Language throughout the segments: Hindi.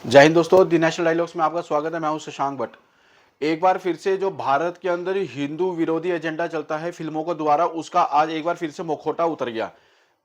जय हिंद दोस्तों, द नेशनल डायलॉग्स में आपका स्वागत है। मैं हूं शशांक भट्ट। एक बार फिर से जो भारत के अंदर हिंदू विरोधी एजेंडा चलता है फिल्मों को द्वारा, उसका आज एक बार फिर से मुखौटा उतर गया।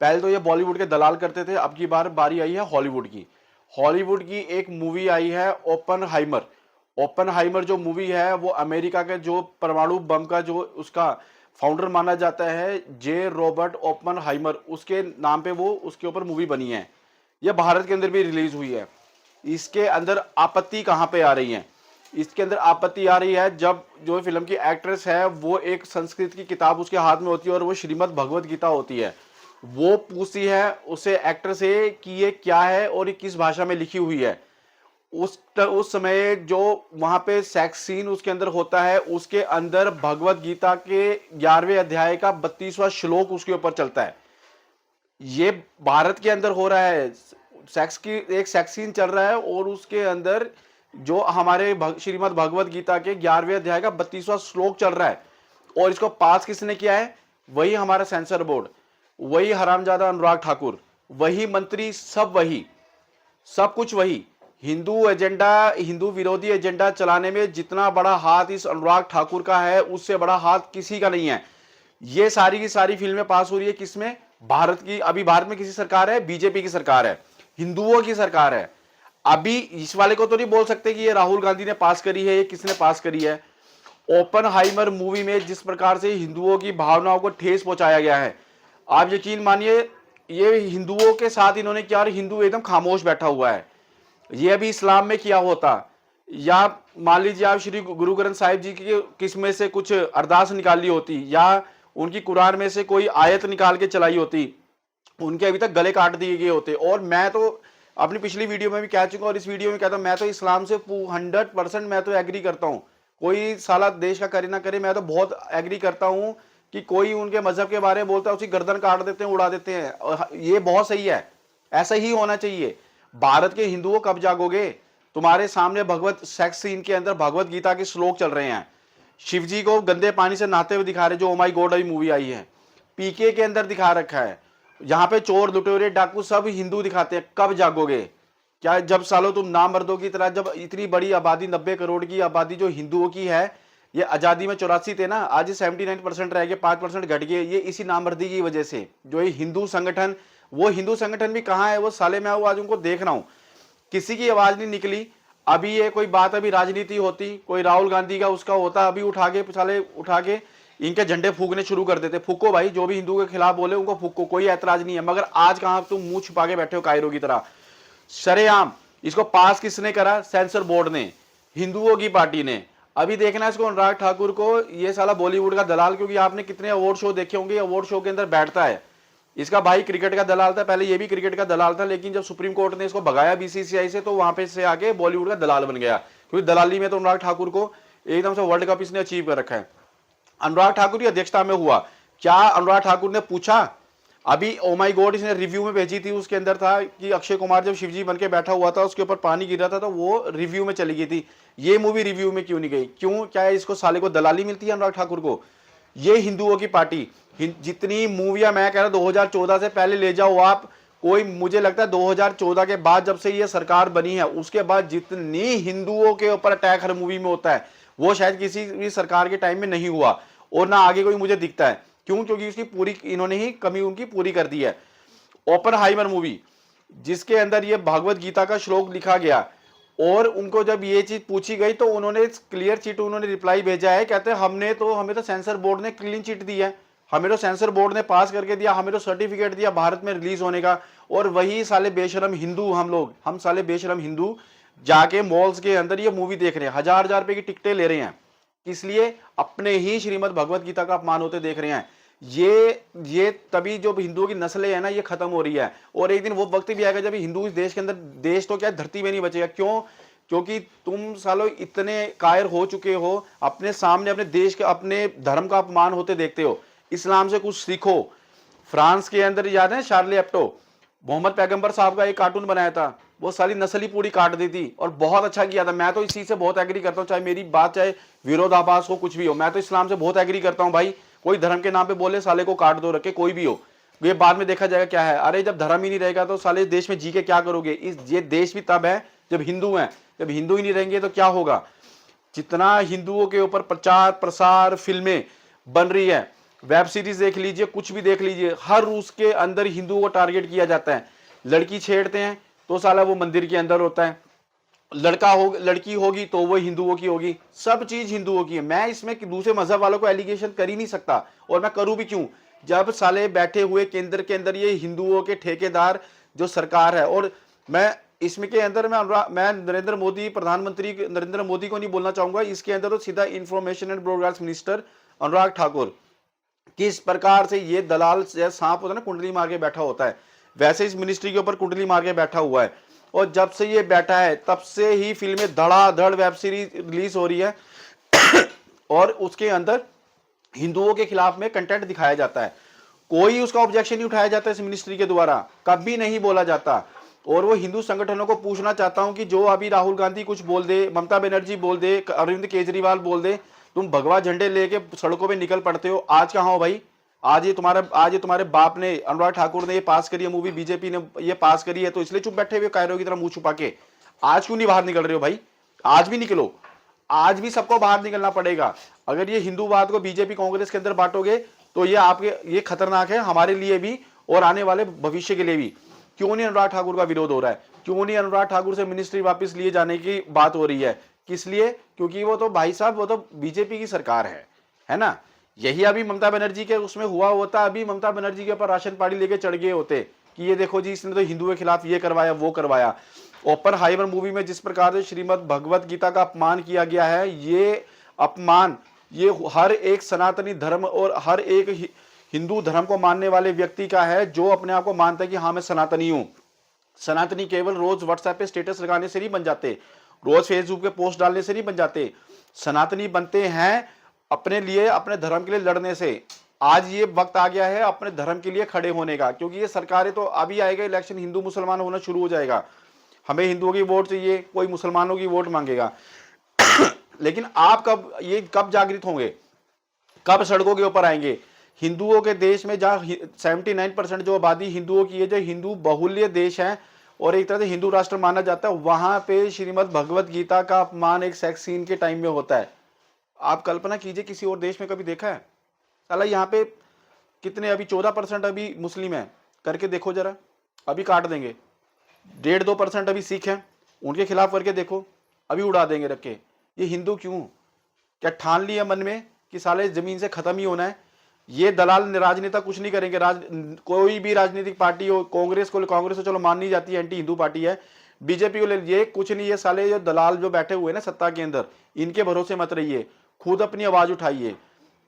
पहले तो ये बॉलीवुड के दलाल करते थे, अब की बार बारी आई है हॉलीवुड की। हॉलीवुड की एक मूवी आई है ओपनहाइमर। ओपनहाइमर जो मूवी है वो अमेरिका के जो परमाणु बम का जो उसका फाउंडर माना जाता है, जे रॉबर्ट ओपनहाइमर, उसके नाम पे वो उसके ऊपर मूवी बनी है। ये भारत के अंदर भी रिलीज हुई है। इसके अंदर आपत्ति कहां पे आ रही है? इसके अंदर आपत्ति आ रही है जब जो फिल्म की एक्ट्रेस है वो एक संस्कृत की किताब उसके हाथ में होती है और वो श्रीमद् भगवत गीता होती है। वो पूछती है उसे एक्टर से कि ये क्या है और ये किस भाषा में लिखी हुई है। उस समय जो वहां पे सेक्स सीन उसके अंदर होता है, उसके अंदर भगवत गीता के 11वें अध्याय का 32वां श्लोक उसके ऊपर चलता है। ये भारत के अंदर हो रहा है। सेक्स की एक सेक्स सीन चल रहा है और उसके अंदर जो हमारे श्रीमद् भगवत गीता के 11वें अध्याय का 32वां श्लोक चल रहा है। और इसको पास किसने किया है? वही हमारा सेंसर बोर्ड, वही हरामजादा अनुराग ठाकुर, वही मंत्री, सब वही, सब कुछ वही। हिंदू एजेंडा, हिंदू विरोधी एजेंडा चलाने में जितना बड़ा हाथ इस अनुराग ठाकुर का है, उससे बड़ा हाथ किसी का नहीं है। ये सारी की सारी फिल्में पास हो रही है किसमें? भारत की। अभी भारत में किसी सरकार है? बीजेपी की सरकार है, हिंदुओं की सरकार है। अभी इस वाले को तो नहीं बोल सकते कि ये राहुल गांधी ने पास करी है, ये किसने पास करी है। ओपनहाइमर मूवी में जिस प्रकार से हिंदुओं की भावनाओं को ठेस पहुंचाया गया है, आप यकीन मानिए, ये हिंदुओं के साथ इन्होंने किया और हिंदू एकदम खामोश बैठा हुआ है। ये अभी इस्लाम में किया होता, या मान लीजिए आप श्री गुरु ग्रंथ साहिब जी की किस में से कुछ अरदास निकाली होती, या उनकी कुरान में से कोई आयत निकाल के चलाई होती, उनके अभी तक गले काट दिए गए होते। और मैं तो अपनी पिछली वीडियो में भी कह चुका हूं और इस वीडियो में कहता हूं, मैं तो इस्लाम से 100% मैं तो एग्री करता हूं। कोई साला देश का करे ना करे, मैं तो बहुत एग्री करता हूं कि कोई उनके मजहब के बारे में बोलता है उसकी गर्दन काट देते हैं, उड़ा देते हैं, और ये बहुत सही है, ऐसा ही होना चाहिए। भारत के हिंदुओं कब जागोगे? तुम्हारे सामने भगवत सेक्स सीन के अंदर भगवत गीता के श्लोक चल रहे हैं, शिव जी को गंदे पानी से नहाते हुए दिखा रहे, जो ओ माई गॉड अभी मूवी आई है, पीके के अंदर दिखा रखा है। यहाँ पे चोर लुटेरे डाकू सब हिंदू दिखाते हैं। कब जागोगे? क्या जब सालों तुम नामर्दों की तरह, जब इतनी बड़ी आबादी 90 करोड़ की आबादी जो हिंदुओं की है, ये आजादी में 84 थे ना, आज 79% रह गए, 5% घट गए, ये इसी नामर्दी की वजह से। जो ये हिंदू संगठन, वो हिंदू संगठन भी कहाँ है? वो साले, मैं वो आज उनको देख रहा हूँ, किसी की आवाज नहीं निकली। अभी ये कोई बात, अभी राजनीति होती, कोई राहुल गांधी का उसका होता, अभी उठा के साले उठा के इनके झंडे फूकने शुरू कर देते। फूको भाई, जो भी हिंदू के खिलाफ बोले उनको फूको, कोई ऐतराज नहीं है। मगर आज कहां तुम मुंह छुपा के बैठे हो कायरों की तरह? सरेआम इसको पास किसने करा? सेंसर बोर्ड ने, हिंदुओं की पार्टी ने। अभी देखना इसको, अनुराग ठाकुर को, ये साला बॉलीवुड का दलाल, क्योंकि आपने कितने अवार्ड शो देखे होंगे, अवार्ड शो के अंदर बैठता है। इसका भाई क्रिकेट का दलाल था, पहले ये भी क्रिकेट का दलाल था, लेकिन जब सुप्रीम कोर्ट ने इसको भगाया बीसीसीआई से, तो वहां पे से आके बॉलीवुड का दलाल बन गया। क्योंकि दलाली में तो अनुराग ठाकुर को एकदम से वर्ल्ड कप इसने अचीव कर रखा है। अनुराग ठाकुर की अध्यक्षता में हुआ। क्या अनुराग ठाकुर ने पूछा? अभी ओ माई गॉड इसने रिव्यू में भेजी थी, उसके अंदर था कि अक्षय कुमार जब शिवजी बन के बैठा हुआ था, उसके ऊपर पानी गिर रहा था, तो वो रिव्यू में चली गई थी। ये मूवी रिव्यू में क्यों नहीं गई? क्यों? क्या है, इसको साले को दलाली मिलती है अनुराग ठाकुर को? ये हिंदुओं की पार्टी, जितनी मूवियां, मैं कह रहा 2014 से पहले ले जाओ आप, कोई मुझे लगता है 2014 के बाद जब से ये सरकार बनी है, उसके बाद जितनी हिंदुओं के ऊपर अटैक हर मूवी में होता है, वो शायद किसी भी सरकार के टाइम में नहीं हुआ, और ना आगे कोई मुझे दिखता है। क्यों? क्योंकि उसकी पूरी इन्होंने ही कमी उनकी पूरी कर दी है। ओपनहाइमर मूवी, जिसके अंदर ये भगवत गीता का श्लोक लिखा गया, और उनको जब ये चीज पूछी गई तो उन्होंने क्लियर चिट उन्होंने रिप्लाई भेजा है, कहते हैं हमें तो सेंसर बोर्ड ने क्लीन चिट दी है, हमें तो सेंसर बोर्ड ने पास करके दिया, हमें तो सर्टिफिकेट दिया भारत में रिलीज होने का। और वही साले बेशरम हिंदू, हम साले बेशरम हिंदू जाके मॉल्स के अंदर ये मूवी देख रहे हैं, हजार हजार रुपए की टिकटें ले रहे हैं, इसलिए अपने ही श्रीमद् भगवत गीता का अपमान होते देख रहे हैं। ये तभी जो हिंदुओं की नस्लें है ना, ये खत्म हो रही है। और एक दिन वो वक्त भी आएगा जब हिंदू इस देश के अंदर, देश तो क्या धरती में नहीं बचेगा। क्यों? क्योंकि तुम सालों इतने कायर हो चुके हो, अपने सामने अपने देश के, अपने धर्म का अपमान होते देखते हो। इस्लाम से कुछ सीखो। फ्रांस के अंदर याद है शार्ली एब्डो, मोहम्मद पैगंबर साहब का एक कार्टून बनाया था, वो सारी नस्ल ही पूरी काट दी थी, और बहुत अच्छा किया था। मैं तो इस चीज से बहुत एग्री करता हूँ, चाहे मेरी बात चाहे विरोधाभास हो, कुछ भी हो, मैं तो इस्लाम से बहुत एग्री करता हूँ भाई। कोई धर्म के नाम पे बोले साले को काट दो, रखे, कोई भी हो, ये बाद में देखा जाएगा क्या है। अरे जब धर्म ही नहीं रहेगा तो साले देश में जी के क्या करोगे? ये देश भी तब है जब हिंदू हैं, जब हिंदू ही नहीं रहेंगे तो क्या होगा। जितना हिंदुओं के ऊपर प्रचार प्रसार फिल्में बन रही है, वेब सीरीज देख लीजिए, कुछ भी देख लीजिए, हर उसके अंदर हिंदुओं को टारगेट किया जाता है। लड़की छेड़ते हैं तो साला वो मंदिर के अंदर होता है, लड़की होगी तो वो हिंदुओं की होगी, सब चीज हिंदुओं की है। मैं इसमें दूसरे मजहब वालों को एलिगेशन कर ही नहीं सकता, और मैं करूं भी क्यों, जब साले बैठे हुए केंद्र के अंदर ये हिंदुओं के ठेकेदार जो सरकार है। और मैं इसमें के अंदर मैं नरेंद्र मोदी, प्रधानमंत्री नरेंद्र मोदी को नहीं बोलना चाहूंगा, इसके अंदर तो सीधा information and broadcast minister Anurag Thakur, किस प्रकार से ये दलाल जैसा सांप होता है ना, कुंडली मार के बैठा होता है, वैसे इस मिनिस्ट्री के ऊपर कुंडली मार के बैठा हुआ है। और जब से ये बैठा है तब से ही फिल्में धड़ाधड़ वेब सीरीज रिलीज हो रही है और उसके अंदर हिंदुओं के खिलाफ में कंटेंट दिखाया जाता है। कोई उसका ऑब्जेक्शन नहीं उठाया जाता इस मिनिस्ट्री के द्वारा, कभी नहीं बोला जाता। और वो हिंदू संगठनों को पूछना चाहता हूं कि जो अभी राहुल गांधी कुछ बोल दे, ममता बनर्जी बोल दे, अरविंद केजरीवाल बोल दे, तुम भगवा झंडे लेके सड़कों पे निकल पड़ते हो, आज कहां हो भाई। आज ये तुम्हारे बाप ने, अनुराग ठाकुर ने ये पास करी है मूवी, बीजेपी ने ये पास करी है, तो इसलिए चुप बैठे हुए कायरों की तरह मुंह छुपा के। आज क्यों नहीं बाहर निकल रहे हो भाई, आज भी निकलो, आज भी सबको बाहर निकलना पड़ेगा। अगर ये हिंदूवाद को बीजेपी कांग्रेस के अंदर बांटोगे तो ये खतरनाक है हमारे लिए भी और आने वाले भविष्य के लिए भी। क्यों नहीं अनुराग ठाकुर का विरोध हो रहा है, क्यों नहीं अनुराग ठाकुर से मिनिस्ट्री वापस लिए जाने की बात हो रही है, किस लिए, क्योंकि वो तो भाई साहब वो तो बीजेपी की सरकार है ना। यही अभी ममता बनर्जी के उसमें हुआ होता, अभी ममता बनर्जी के ऊपर राशन पानी लेके चढ़ गए होते कि ये देखो जी इसने तो हिंदुओं के खिलाफ ये करवाया वो करवाया। ओपन हाइमर मूवी में जिस प्रकार से श्रीमद् भगवत गीता का अपमान किया गया है, ये अपमान ये हर एक सनातनी धर्म और हर एक हिंदू धर्म को मानने वाले व्यक्ति का है, जो अपने आप को मानता है कि हाँ मैं सनातनी हूं। सनातनी केवल रोज व्हाट्सएप पे स्टेटस लगाने से नहीं बन जाते, रोज फेसबुक पे पोस्ट डालने से नहीं बन जाते। सनातनी बनते हैं अपने लिए, अपने धर्म के लिए लड़ने से। आज ये वक्त आ गया है अपने धर्म के लिए खड़े होने का, क्योंकि ये सरकारें तो अभी आएगा इलेक्शन, हिंदू मुसलमान होना शुरू हो जाएगा, हमें हिंदुओं की वोट चाहिए, कोई मुसलमानों की वोट मांगेगा लेकिन आप कब जागृत होंगे, कब सड़कों के ऊपर आएंगे। हिंदुओं के देश में जहां 79% जो आबादी हिंदुओं की है, जो हिंदू बहुल्य देश है और एक तरह से हिंदू राष्ट्र माना जाता है, वहां पे श्रीमद् भगवत गीता का अपमान एक सेक्स सीन के टाइम में होता है। आप कल्पना कीजिए किसी और देश में कभी देखा है। साला यहाँ पे कितने, अभी 14% अभी मुस्लिम है, करके देखो जरा, अभी काट देंगे। 1.5-2% अभी सिख हैं, उनके खिलाफ करके देखो, अभी उड़ा देंगे रख के। ये हिंदू क्यों, क्या ठान लिया मन में कि साले जमीन से खत्म ही होना है। ये दलाल राजनेता कुछ नहीं करेंगे, कोई भी राजनीतिक पार्टी हो, कांग्रेस तो चलो मान नहीं जाती है, एंटी हिंदू पार्टी है, बीजेपी को ले लीजिए, कुछ नहीं, ये साले जो दलाल जो बैठे हुए ना सत्ता के अंदर, इनके भरोसे मत रहिए, खुद अपनी आवाज उठाइए।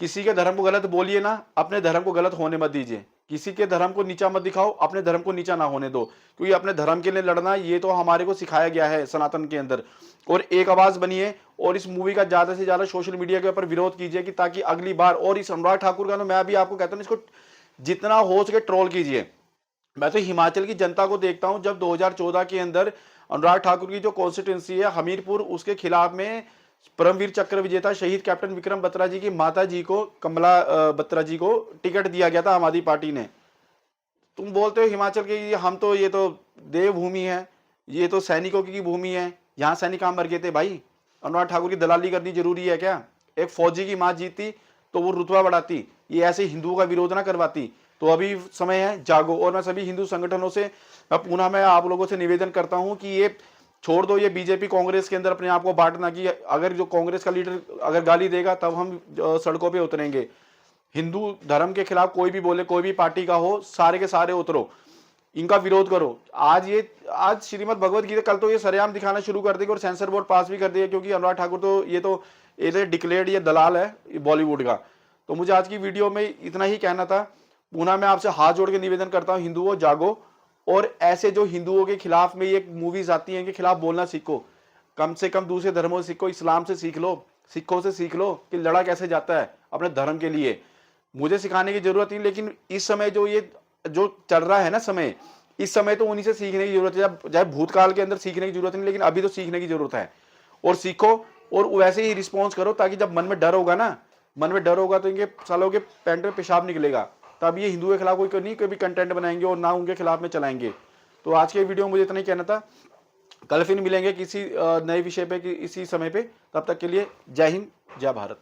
किसी के धर्म को गलत बोलिए ना, अपने धर्म को गलत होने मत दीजिए। किसी के धर्म को नीचा मत दिखाओ, अपने धर्म को नीचा ना होने दो, क्योंकि अपने धर्म के लिए लड़ना ये तो हमारे को सिखाया गया है सनातन के अंदर। और एक आवाज बनिए और इस मूवी का ज्यादा से ज्यादा सोशल मीडिया के ऊपर विरोध कीजिए, कि ताकि अगली बार, और इस अनुराग ठाकुर का तो मैं भी आपको कहता हूं, इसको जितना हो सके ट्रोल कीजिए। मैं तो हिमाचल की जनता को देखता हूं, जब 2014 के अंदर अनुराग ठाकुर की जो कॉन्स्टिट्यूंसी है हमीरपुर, उसके खिलाफ में परमवीर चक्र विजेता शहीद कैप्टन विक्रम बत्रा जी की माता जी को, कमला बत्रा जी को टिकट दिया गया था आम आदमी पार्टी ने। तुम बोलते हो हिमाचल के हम तो, ये तो देवभूमि है, ये तो सैनिकों की भूमि है, यहाँ सैनिक मर गए थे भाई। अनुराग ठाकुर की दलाली करनी जरूरी है क्या। एक फौजी की मां जीती तो वो रुतबा बढ़ाती, ये ऐसे हिंदुओं का विरोध ना करवाती। तो अभी समय है, जागो। और मैं सभी हिंदू संगठनों से पुनः मैं आप लोगों से निवेदन करता हूं कि ये छोड़ दो, ये बीजेपी कांग्रेस के अंदर अपने आप को बांटना, कि अगर जो कांग्रेस का लीडर अगर गाली देगा तब हम सड़कों पे उतरेंगे। हिंदू धर्म के खिलाफ कोई भी बोले, कोई भी पार्टी का हो, सारे के सारे उतरो, इनका विरोध करो। आज श्रीमद् भगवत गीता, कल तो ये सरेआम दिखाना शुरू कर देगी और सेंसर बोर्ड पास भी कर देगा, क्योंकि अनुराग ठाकुर तो ये डिक्लेयर्ड ये दलाल है बॉलीवुड का। तो मुझे आज की वीडियो में इतना ही कहना था। पुनः मैं आपसे हाथ जोड़ के निवेदन करता हूं, हिंदुओं जागो, और ऐसे जो हिंदुओं के खिलाफ में ये मूवीज आती हैं, इनके खिलाफ बोलना सीखो। कम से कम दूसरे धर्मों से सीखो, इस्लाम से सीख लो, सिखों से सीख लो कि लड़ा कैसे जाता है अपने धर्म के लिए। मुझे सिखाने की जरूरत नहीं, लेकिन इस समय जो चल रहा है ना समय, इस समय तो उन्हीं से सीखने की जरूरत है। चाहे भूतकाल के अंदर सीखने की जरूरत नहीं, लेकिन अभी तो सीखने की जरूरत है। और सीखो और वैसे ही रिस्पॉन्स करो, ताकि जब मन में डर होगा ना, मन में डर होगा तो इनके सालों के पैंट में पेशाब निकलेगा, तब ये हिंदुओं के खिलाफ कोई कंटेंट बनाएंगे और ना उनके खिलाफ में चलाएंगे। तो आज के वीडियो में मुझे इतना ही कहना था। कल फिर मिलेंगे किसी नए विषय पे इसी समय पे। तब तक के लिए जय हिंद, जय भारत।